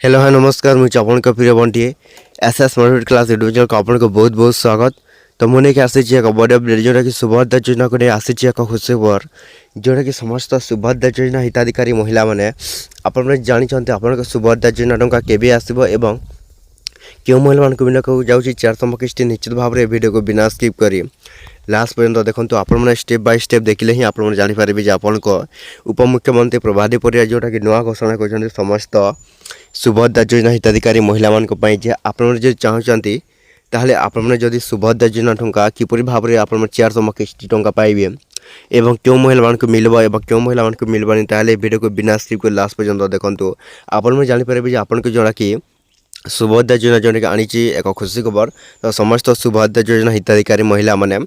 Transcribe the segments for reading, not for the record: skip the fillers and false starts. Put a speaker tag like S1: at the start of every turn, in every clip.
S1: Hello hi नमस्कार मुझे आपन का प्रिय बंटीए SS motivate class YouTube channel को आपन को बहुत बहुत स्वागत। तो मुझे कि आसी एक बड़ अपडेट जोटा कि सुभद्रा योजना को आसी एक खुशी खबर जोटा कि समस्त सुभद्रा योजना हिताधिकारी महिला माने आपन जानते आपन सुभद्रा योजना टंका केबे आसीबो एवं क्यों महिला मान को जाऊँगी 400 किस्ती निश्चित भाव में वीडियो को बिना स्किप करी लास्ट पर्यंत देखो आपण स्टेप बाय स्टेप देखिले ही आप जानीपारे जे आपण उपमुख्यमंत्री प्रभादी परिया जोटा कि नुआ घोषणा कर समस्त सुभद्रा योजना हिताधिकारी महिला मान आप चाहते ताहले आपने जदि सुभद्रा योजना टंका किपरि भाव में आप 400 किस्ती टंका पाइबे एवं क्यों महिला मान को मिलबो एवं क्यों महिला मान को मिलबानी ताहले वीडियो को बिना स्किप कर लास्ट पर्यंत देखो आपण जानीपारे आपन को जोड़ा कि सुभद्रा योजना जोटा कि आनी एक खुशी खबर। तो समस्त सुभद्रा योजना हिताधिकारी महिला माने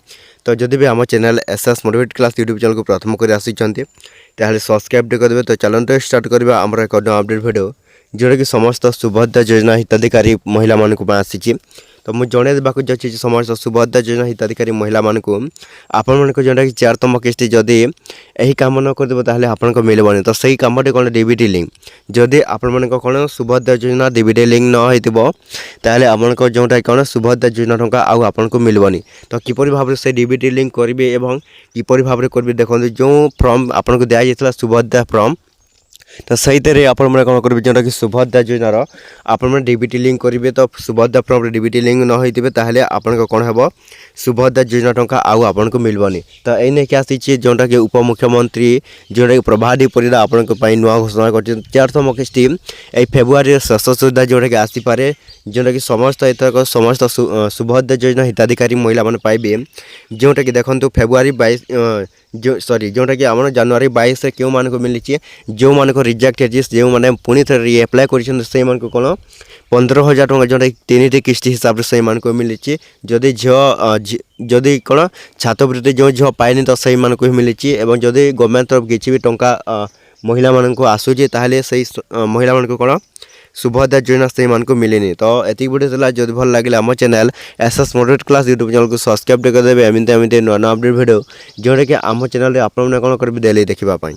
S1: तो जदि भी आम channel SS motivate class YouTube channel को प्रथम कर आसिचंती ताहले सब्सक्राइब करदे। तो चलते स्टार्ट करबा हमर एक अपडेट वीडियो जोटा कि समस्त सुभद्रा योजना हिताधिकारी महिला मान को आसी। तो मुझे जन देवाक जाऊँगी समस्त सुभद्रा योजना हिताधिकारी महिला मान को आपण जोटा कि 4तम किस्ती जदि यही कम न कर ताहले आपन को मिलबनी। तो सही कमटे कौन डीबीटी लिंक जदि आपण कौन सुभद्रा योजना डीबीटी लिंक न हो ताहले आपन को जोटा कौन सुभद्रा योजना टंका आउ आपन को मिलबनी। तो किपरि भाव से डीबीटी लिंक करेंगे एवं किपरि भाव में करेंगे देखो जो फॉर्म आपन को दिया जाता सुभद्रा फॉर्म तो सही तरह आपण कौन करेंगे जोटा कि सुभद्रा योजनार आपण डीबीटी लिंक करेंगे। तो सुभद्रा फॉर्म डीबीटी लिंक न होते ताहले आपन को कौन हम सुभद्रा योजना टंका आउ आपन को मिलबनी। तो यही क्या आसी जोटा कि उपमुख्यमंत्री जोटा कि प्रभादी परिया आपण नुआ घोषणा कर 400 किस्ती ये फेब्रुआरी शेष सुधा जोटा कि आसीपे जोटा कि समस्त एथर समस्त सुभद्रा योजना हिताधिकारी महिला मैंने पाइबे जोटा कि देखो फेब्रुआरी 22 जोटा कि आम जनवरी 22 क्यों मान को मिली जो मान को रिजेक्ट है जो मैंने पुणी थे रिएप्लाय कर कौन 15,000 टका जोटा 3टी किस्ती हिसाब से को मिली जदि जदि कौन छात्रवृत्ति जो झील पाइनि तो सही मान को मिली जदि गवर्नमेंट तरफ किसी भी टंका महिला मान को आसूची ताहले सही महिला मान को कौन सुभद्रा योजना से मान को मिलेनी। तो एति वीडियो जो भल लगे आम channel SS motivate class YouTube channel को सब्सक्राइब करदे एमती नुआ नुआ अपडेट वीडियो जोटा कि आम चैनल आपने कौन करेंगे डेली देखा।